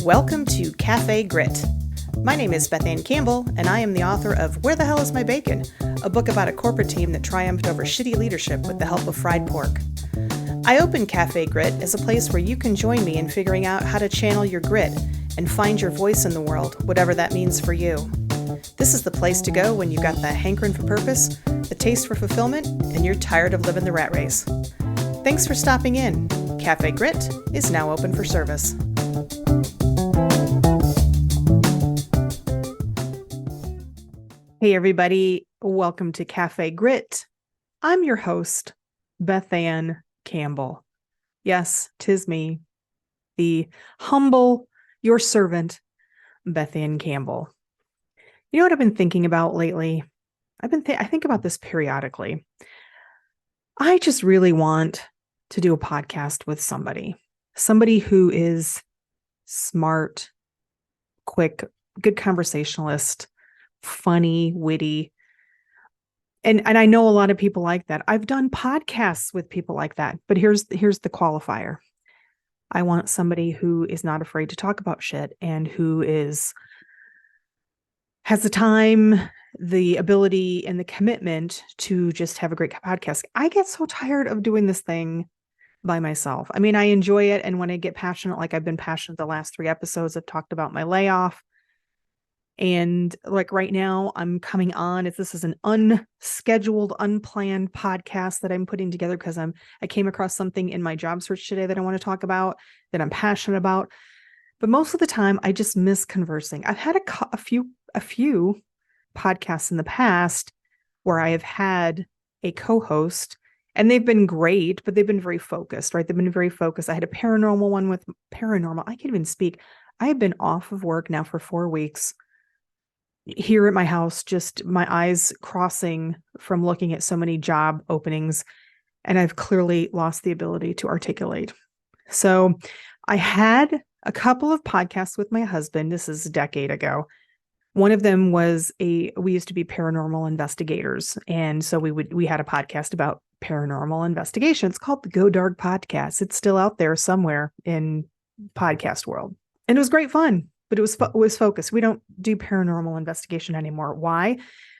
Welcome to Cafe Grit. My name is Beth Campbell, and I am the author of Where the Hell is My Bacon?, a book about a corporate team that triumphed over shitty leadership with the help of fried pork. I open Cafe Grit as a place where you can join me in figuring out how to channel your grit and find your voice in the world, whatever that means for you. This is the place to go when you've got the hankering for purpose, the taste for fulfillment, and you're tired of living the rat race. Thanks for stopping in. Cafe Grit is now open for service. Hey everybody, welcome to Cafe Grit. I'm your host, Beth Campbell. Yes, 'tis me, the humble, your servant, Beth Campbell. You know what I've been thinking about lately? I think about this periodically. I just really want to do a podcast with somebody who is smart, quick, good conversationalist, funny, witty. And I know a lot of people like that. I've done podcasts with people like that, but here's the qualifier. I want somebody who is not afraid to talk about shit and who has the time, the ability, and the commitment to just have a great podcast. I get so tired of doing this thing by myself. I mean, I enjoy it. And when I get passionate, like I've been passionate the last 3 episodes, I've talked about my layoff. And like right now I'm coming on, this is an unscheduled, unplanned podcast that I'm putting together because I came across something in my job search today that I want to talk about, that I'm passionate about. But most of the time I just miss conversing. I've had a few podcasts in the past where I have had a co-host, and they've been great, but they've been very focused, right? They've been very focused. I had a paranormal one with paranormal. I can't even speak. I have been off of work now for 4 weeks. Here at my house, just my eyes crossing from looking at so many job openings, and I've clearly lost the ability to articulate. So I had a couple of podcasts with my husband. This is a decade ago. One of them was we used to be paranormal investigators. And so we had a podcast about paranormal investigation. It's called the Go Dark Podcast. It's still out there somewhere in podcast world. And it was great fun. But it was focused. We don't do paranormal investigation anymore. Why?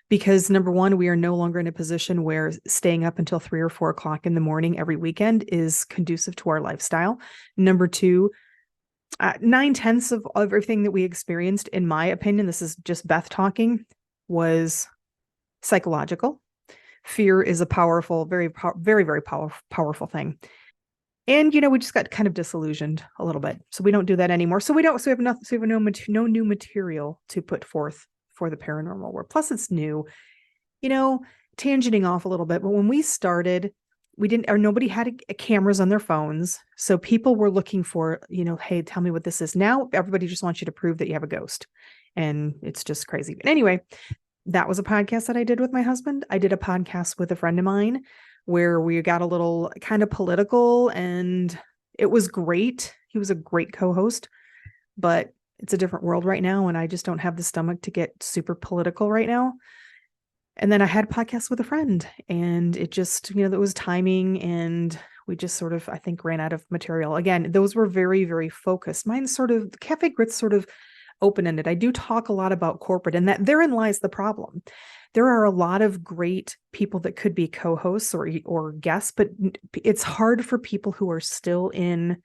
Because number one, we are no longer in a position where staying up until 3 or 4 o'clock in the morning every weekend is conducive to our lifestyle. Number two, 9/10 of everything that we experienced, in my opinion, this is just Beth talking, was psychological. Fear is a powerful, very, very, very powerful thing. And, we just got kind of disillusioned a little bit. So we don't do that anymore. So we have no new material to put forth for the paranormal world. Plus it's new, tangenting off a little bit. But when we started, nobody had cameras on their phones. So people were looking for, hey, tell me what this is. Now everybody just wants you to prove that you have a ghost. And it's just crazy. But anyway, that was a podcast that I did with my husband. I did a podcast with a friend of mine where we got a little kind of political, and it was great. He was a great co-host, but it's a different world right now, and I just don't have the stomach to get super political right now. And then I had a podcast with a friend, and it just, it was timing, and we just sort of, I think, ran out of material. Again, those were very, very focused. Mine's Cafe Grit's sort of open-ended. I do talk a lot about corporate, and that therein lies the problem. There are a lot of great people that could be co-hosts or guests, but it's hard for people who are still in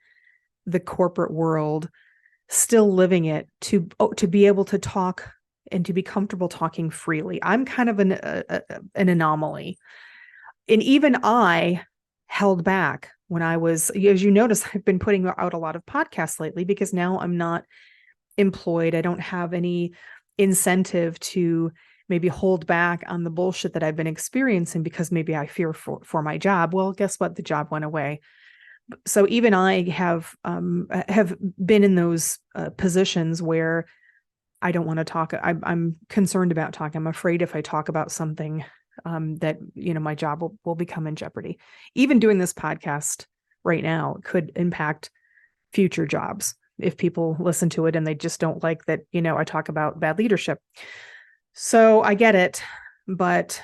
the corporate world, still living it, to be able to talk and to be comfortable talking freely. I'm kind of an anomaly. And even I held back when I was, as you notice, I've been putting out a lot of podcasts lately because now I'm not employed. I don't have any incentive to maybe hold back on the bullshit that I've been experiencing because maybe I fear for my job. Well, guess what? The job went away. So even I have been in those positions where I don't want to talk. I'm concerned about talking. I'm afraid if I talk about something that, my job will become in jeopardy. Even doing this podcast right now could impact future jobs if people listen to it and they just don't like that, I talk about bad leadership. So I get it, but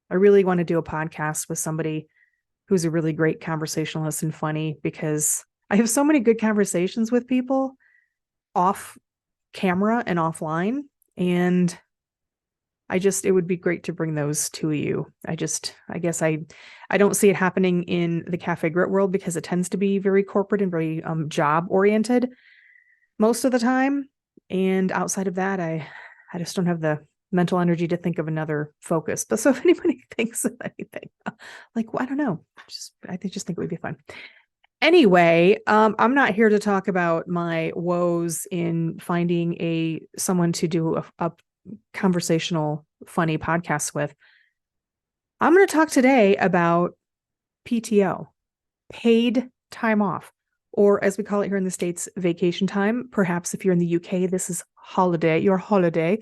I really want to do a podcast with somebody who's a really great conversationalist and funny, because I have so many good conversations with people, off camera and offline. And it would be great to bring those to you. I guess I don't see it happening in the cafe grit world because it tends to be very corporate and very job oriented most of the time. And outside of that, I just don't have the mental energy to think of another focus. But so if anybody thinks of anything, like, well, I don't know, I just think it would be fun. Anyway, I'm not here to talk about my woes in finding someone to do a conversational, funny podcast with. I'm going to talk today about PTO, paid time off, or as we call it here in the States, vacation time. Perhaps if you're in the UK, this is your holiday.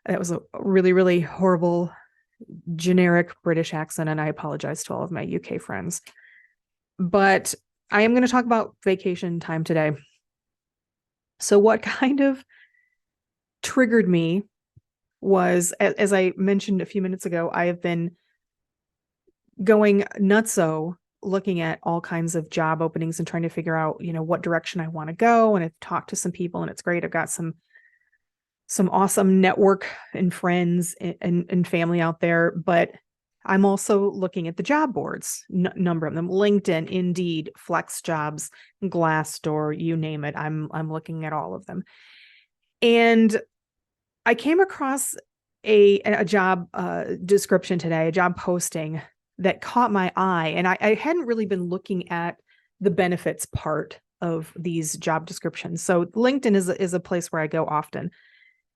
That was a really, really horrible, generic British accent, and I apologize to all of my UK friends. But I am going to talk about vacation time today. So what kind of triggered me was, as I mentioned a few minutes ago, I have been going nutso looking at all kinds of job openings and trying to figure out, what direction I want to go. And I've talked to some people and it's great. I've got some awesome network and friends and family out there, but I'm also looking at the job boards, number of them, LinkedIn, Indeed, Flex Jobs, Glassdoor, you name it. I'm looking at all of them. And I came across a job description today, a job posting that caught my eye. And I hadn't really been looking at the benefits part of these job descriptions. So LinkedIn is a place where I go often,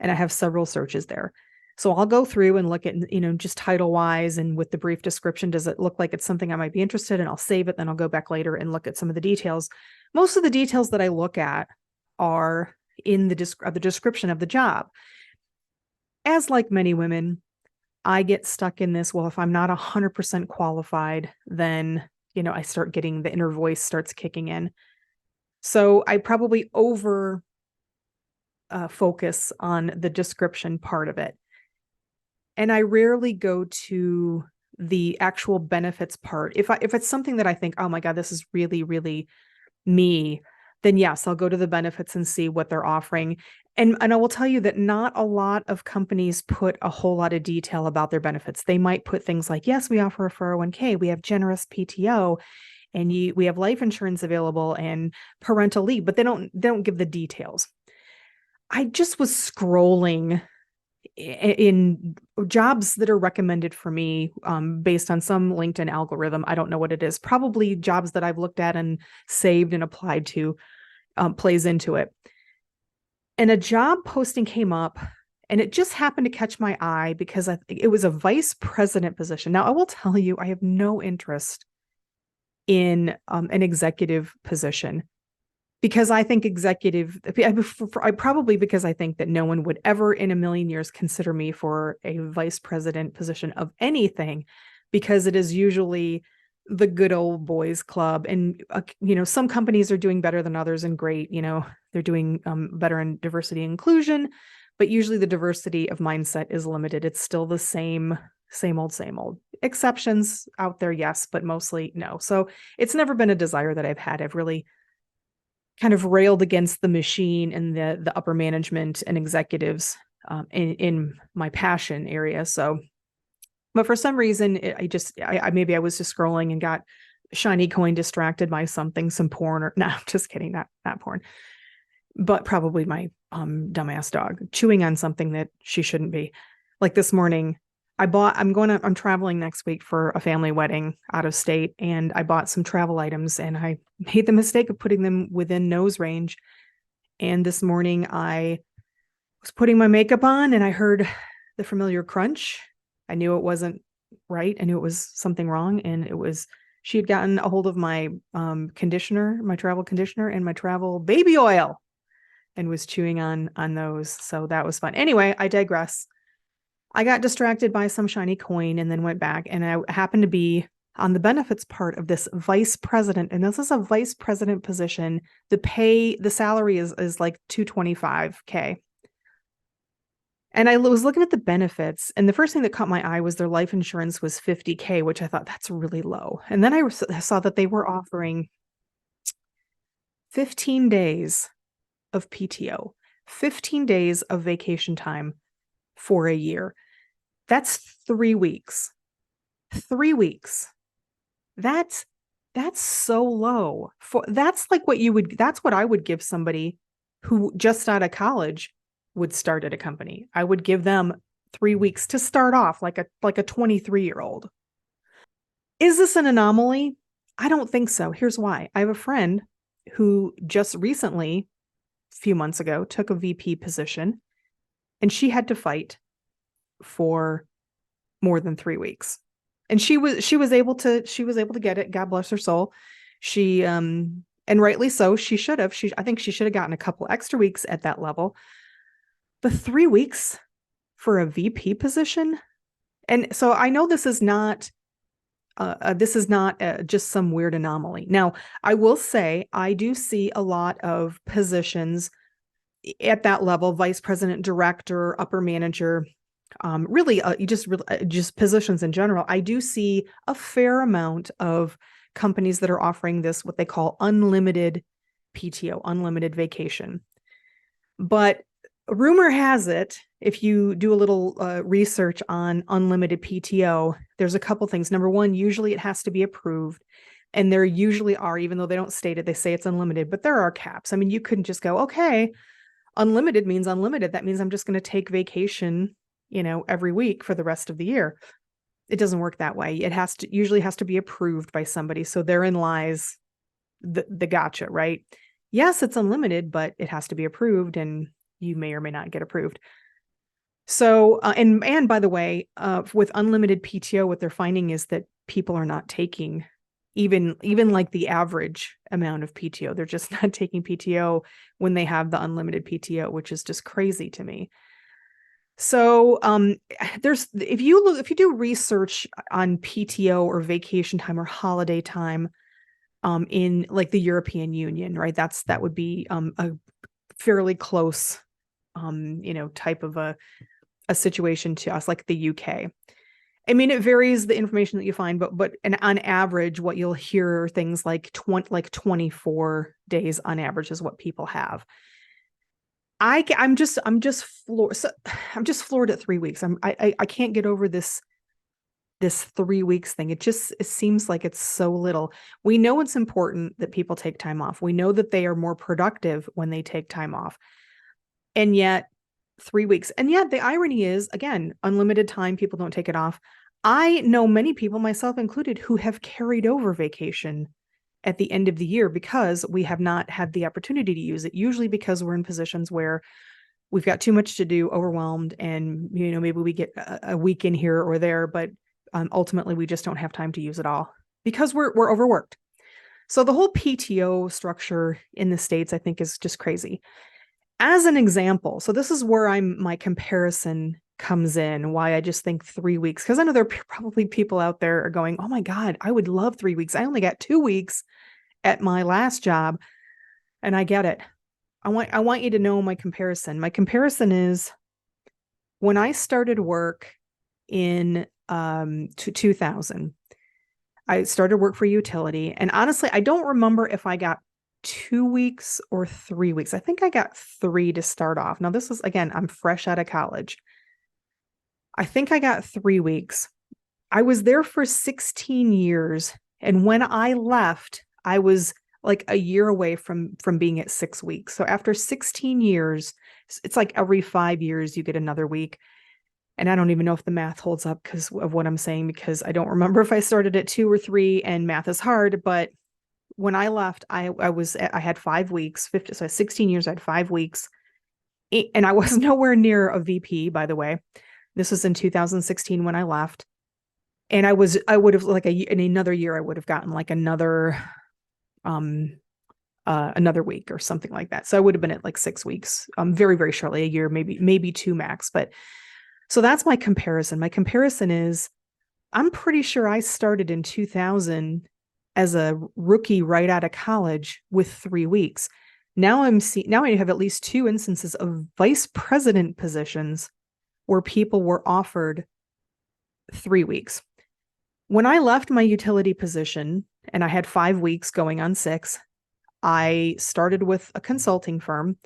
and I have several searches there. So I'll go through and look at, just title wise and with the brief description, does it look like it's something I might be interested in? I'll save it. Then I'll go back later and look at some of the details. Most of the details that I look at are in the description of the job. As like many women, I get stuck in this. Well, if I'm not 100% qualified, then, I start getting the inner voice starts kicking in. So I probably over focus on the description part of it. And I rarely go to the actual benefits part. If it's something that I think, oh my God, this is really, really me, then yes, I'll go to the benefits and see what they're offering. And I will tell you that not a lot of companies put a whole lot of detail about their benefits. They might put things like, yes, we offer a 401k, we have generous PTO, and we have life insurance available and parental leave, but they don't give the details. I just was scrolling in jobs that are recommended for me based on some LinkedIn algorithm. I don't know what it is. Probably jobs that I've looked at and saved and applied to plays into it. And a job posting came up, and it just happened to catch my eye because it was a vice president position. Now, I will tell you, I have no interest in an executive position. Because I think because I think that no one would ever in a million years consider me for a vice president position of anything, because it is usually the good old boys club. And, some companies are doing better than others, and great, they're doing better in diversity and inclusion, but usually the diversity of mindset is limited. It's still the same old. Exceptions out there, yes, but mostly no. So it's never been a desire that I've had. I've really kind of railed against the machine and the upper management and executives in my passion area. So, but for some reason, maybe I was just scrolling and got shiny coin distracted by some porn, or no, I'm just kidding, not porn, but probably my dumbass dog chewing on something that she shouldn't be. Like this morning, I'm traveling next week for a family wedding out of state, and I bought some travel items, and I made the mistake of putting them within nose range. And this morning I was putting my makeup on and I heard the familiar crunch. I knew it wasn't right. I knew it was something wrong. And she had gotten a hold of my conditioner, my travel conditioner, and my travel baby oil, and was chewing on those. So that was fun. Anyway, I digress. I got distracted by some shiny coin and then went back, and I happened to be on the benefits part of this vice president. And this is a vice president position. The salary is like $225K. And I was looking at the benefits, and the first thing that caught my eye was their life insurance was $50K, which I thought that's really low. And then I saw that they were offering 15 days of PTO, 15 days of vacation time for a year. That's 3 weeks. 3 weeks. That's so low. That's like that's what I would give somebody who just out of college would start at a company. I would give them 3 weeks to start off like a 23-year-old. Is this an anomaly? I don't think so. Here's why. I have a friend who just recently, a few months ago, took a VP position, and she had to fight for more than 3 weeks. And she was able to get it. God bless her soul. She and rightly so, she should have. I think she should have gotten a couple extra weeks at that level. But 3 weeks for a VP position? And so I know this is not just some weird anomaly. Now, I will say I do see a lot of positions at that level, vice president, director, upper manager, just positions in general. I do see a fair amount of companies that are offering this, what they call unlimited PTO, unlimited vacation. But rumor has it, if you do a little research on unlimited PTO, there's a couple things. Number one, usually it has to be approved. And there usually are, even though they don't state it, they say it's unlimited, but there are caps. I mean, you couldn't just go, okay, unlimited means unlimited. That means I'm just going to take vacation, every week for the rest of the year. It doesn't work that way. It usually has to be approved by somebody. So therein lies the gotcha, right? Yes, it's unlimited, but it has to be approved, and you may or may not get approved. So, and by the way, with unlimited PTO, what they're finding is that people are not taking even like the average amount of PTO. They're just not taking PTO when they have the unlimited PTO, which is just crazy to me. So, if you do research on PTO or vacation time or holiday time, in like the European Union, right? That would be a fairly close, type of a situation to us, like the UK. I mean, it varies the information that you find, but and on average, what you'll hear things like 24 days on average is what people have. I'm just floored. So I'm just floored at 3 weeks. I can't get over this 3 weeks thing. It seems like it's so little. We know it's important that people take time off. We know that they are more productive when they take time off. And yet 3 weeks. And yet the irony is, again, unlimited time, people don't take it off. I know many people, myself included, who have carried over vacation at the end of the year because we have not had the opportunity to use it, usually because we're in positions where we've got too much to do, overwhelmed, and maybe we get a week in here or there, but ultimately we just don't have time to use it all because we're overworked. So the whole PTO structure in the States, I think, is just crazy. As an example, so this is where my comparison comes in, why I just think 3 weeks, because I know there are probably people out there are going, oh my God, I would love 3 weeks. I only got 2 weeks at my last job. And I get it. I want you to know my comparison. My comparison is when I started work in 2000, I started work for utility. And honestly, I don't remember if I got 2 weeks or 3 weeks. I think I got 3 to start off. Now, this is, again, I'm fresh out of college. I think I got 3 weeks. I was there for 16 years. And when I left, I was like a year away from being at 6 weeks. So after 16 years, it's like every 5 years you get another week. And I don't even know if the math holds up because of what I'm saying, because I don't remember if I started at 2 or 3, and math is hard. But when I left, I had 5 weeks, 50, so 16 years, I had 5 weeks. And I was nowhere near a VP, by the way. This was in 2016 when I left. And I would have, like, in another year, I would have gotten like another week or something like that. So I would have been at like 6 weeks, very, very shortly, a year, maybe 2 max. But so that's my comparison. My comparison is, I'm pretty sure I started in 2000 as a rookie right out of college with 3 weeks. Now I have at least 2 instances of vice president positions where people were offered 3 weeks. When I left my utility position and I had 5 weeks going on 6, I started with a consulting firm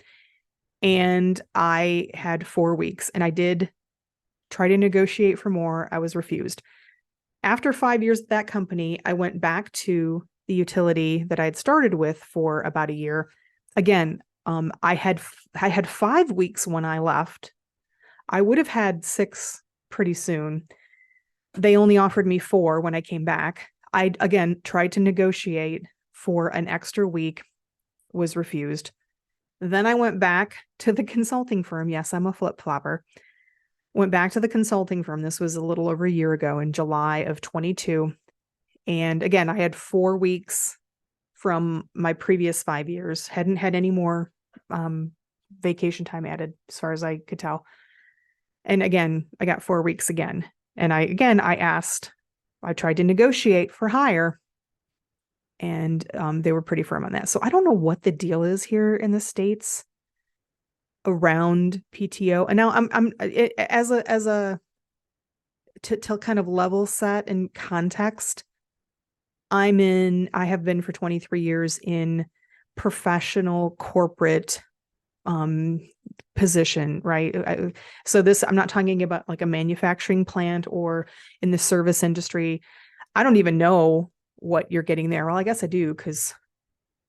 and I had 4 weeks, and I did try to negotiate for more. I was refused. After 5 years at that company, I went back to the utility that I had started with for about a year. Again, I had 5 weeks when I left. I would have had 6 pretty soon. They only offered me 4 when I came back. I, again, tried to negotiate for an extra week, was refused. Then I went back to the consulting firm. Yes, I'm a flip-flopper. Went back to the consulting firm. This was a little over a year ago in July of 22. And again, I had 4 weeks from my previous 5 years. Hadn't had any more vacation time added, as far as I could tell. And again, I got 4 weeks again. And I tried to negotiate for higher, and they were pretty firm on that. So I don't know what the deal is here in the States around PTO. And now to kind of level set and context, I have been for 23 years in professional corporate position, right? So I'm not talking about like a manufacturing plant or in the service industry. I don't even know what you're getting there. Well, I guess I do, because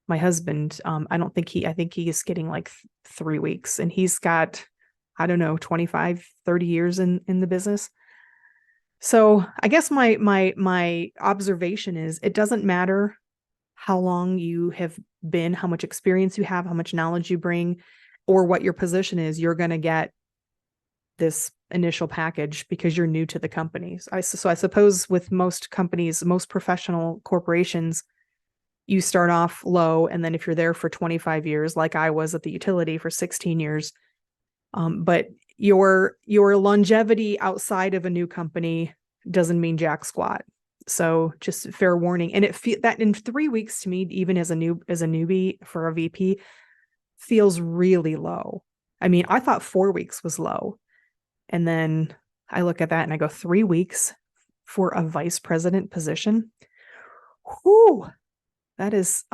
my husband, I think he is getting like 3 weeks, and he's got, I don't know, 25, 30 years in the business. So I guess my observation is it doesn't matter how long you have been, how much experience you have, how much knowledge you bring, or what your position is, you're going to get this initial package because you're new to the company. So I suppose with most companies, most professional corporations, you start off low, and then if you're there for 25 years, like I was at the utility for 16 years, but your longevity outside of a new company doesn't mean jack squat. So just fair warning. And that in 3 weeks to me, even as a newbie for a VP, feels really low. I mean, I thought 4 weeks was low. And then I look at that and I go, 3 weeks for a vice president position. Whew, that's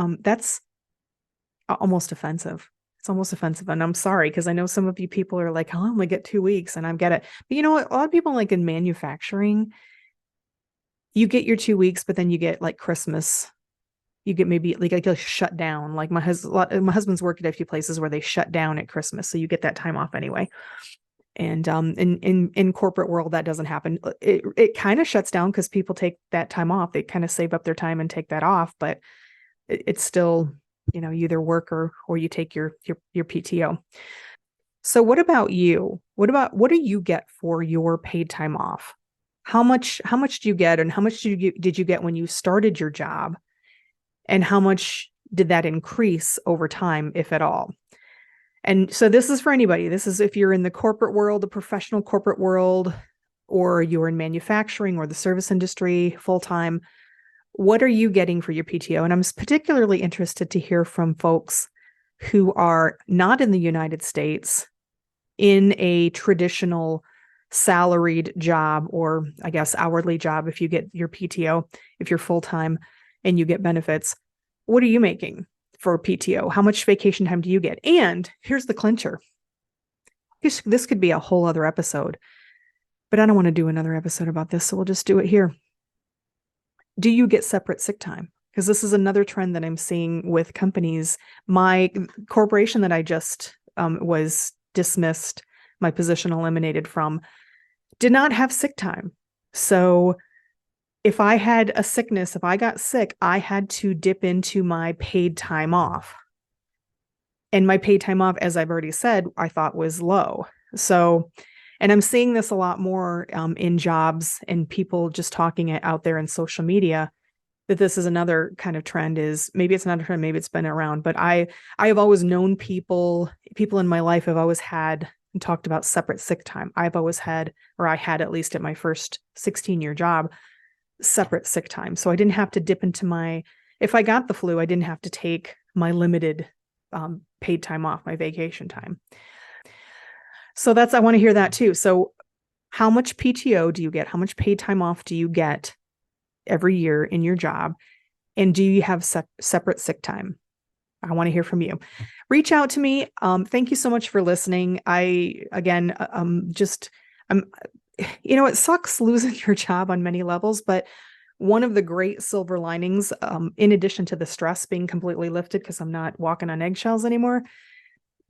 almost offensive. It's almost offensive. And I'm sorry, because I know some of you people are like, I'll only get 2 weeks, and I get it. But you know what? A lot of people, like in manufacturing, you get your 2 weeks, but then you get like Christmas. You get maybe like a shut down. Like my husband's worked at a few places where they shut down at Christmas, so you get that time off anyway. And in corporate world, that doesn't happen. It kind of shuts down because people take that time off. They kind of save up their time and take that off, but it's still, you either work or you take your PTO. So what about you? What do you get for your paid time off? How much do you get, and how much did you get when you started your job? And how much did that increase over time, if at all? And so this is for anybody. This is if you're in the corporate world, the professional corporate world, or you're in manufacturing or the service industry full-time. What are you getting for your PTO? And I'm particularly interested to hear from folks who are not in the United States in a traditional salaried job, or I guess hourly job if you get your PTO, if you're full-time and you get benefits. What are you making for PTO? How much vacation time do you get? And here's the clincher. This could be a whole other episode, but I don't want to do another episode about this, so we'll just do it here. Do you get separate sick time? Because this is another trend that I'm seeing with companies. My corporation that I just was dismissed, my position eliminated from, did not have sick time. So if I had a sickness, if I got sick, I had to dip into my paid time off. And my paid time off, as I've already said, I thought was low. So, and I'm seeing this a lot more in jobs and people just talking it out there in social media, that this is another kind of trend. Is maybe it's not a trend, maybe it's been around, but I have always known people in my life have always had and talked about separate sick time. I've always had, or I had, at least at my first 16-year job, separate sick time. So I didn't have to dip into if I got the flu, I didn't have to take my limited paid time off, my vacation time. So I want to hear that too. So how much PTO do you get? How much paid time off do you get every year in your job? And do you have separate sick time? I want to hear from you. Reach out to me. Thank you so much for listening. Again, it sucks losing your job on many levels, but one of the great silver linings, in addition to the stress being completely lifted because I'm not walking on eggshells anymore,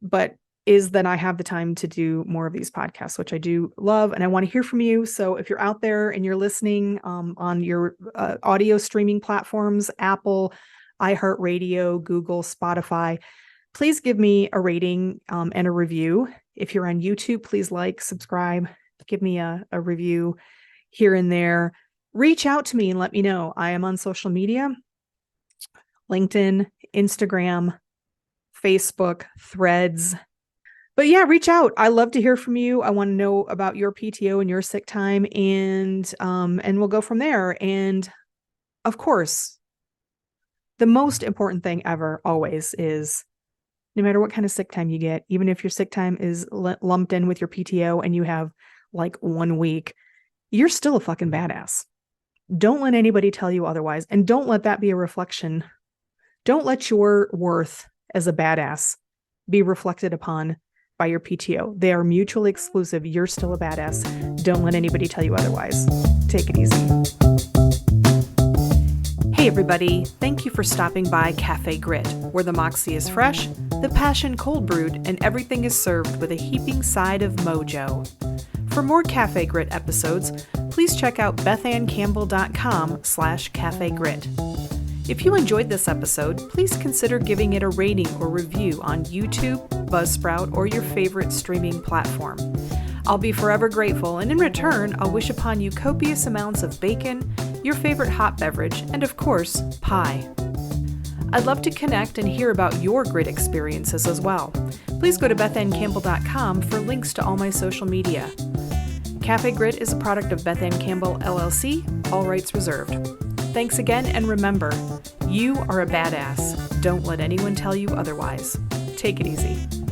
but is that I have the time to do more of these podcasts, which I do love, and I want to hear from you. So if you're out there and you're listening on your audio streaming platforms, Apple, iHeartRadio, Google, Spotify, please give me a rating and a review. If you're on YouTube, please like, subscribe, give me a review here and there. Reach out to me and let me know. I am on social media, LinkedIn, Instagram, Facebook, Threads. But yeah, reach out. I love to hear from you. I want to know about your PTO and your sick time, and we'll go from there. And of course, the most important thing ever always is no matter what kind of sick time you get, even if your sick time is lumped in with your PTO and you have like 1 week, you're still a fucking badass. Don't let anybody tell you otherwise. And don't let that be a reflection. Don't let your worth as a badass be reflected upon by your PTO. They are mutually exclusive. You're still a badass. Don't let anybody tell you otherwise. Take it easy. Hey everybody, thank you for stopping by Cafe Grit, where the moxie is fresh, the passion cold brewed, and everything is served with a heaping side of mojo. For more Cafe Grit episodes, please check out bethancampbell.com/cafegrit. If you enjoyed this episode, please consider giving it a rating or review on YouTube, Buzzsprout, or your favorite streaming platform. I'll be forever grateful, and in return, I'll wish upon you copious amounts of bacon, your favorite hot beverage, and of course, pie. I'd love to connect and hear about your grit experiences as well. Please go to bethancampbell.com for links to all my social media. Cafe Grit is a product of Beth Ann Campbell, LLC, all rights reserved. Thanks again, and remember, you are a badass. Don't let anyone tell you otherwise. Take it easy.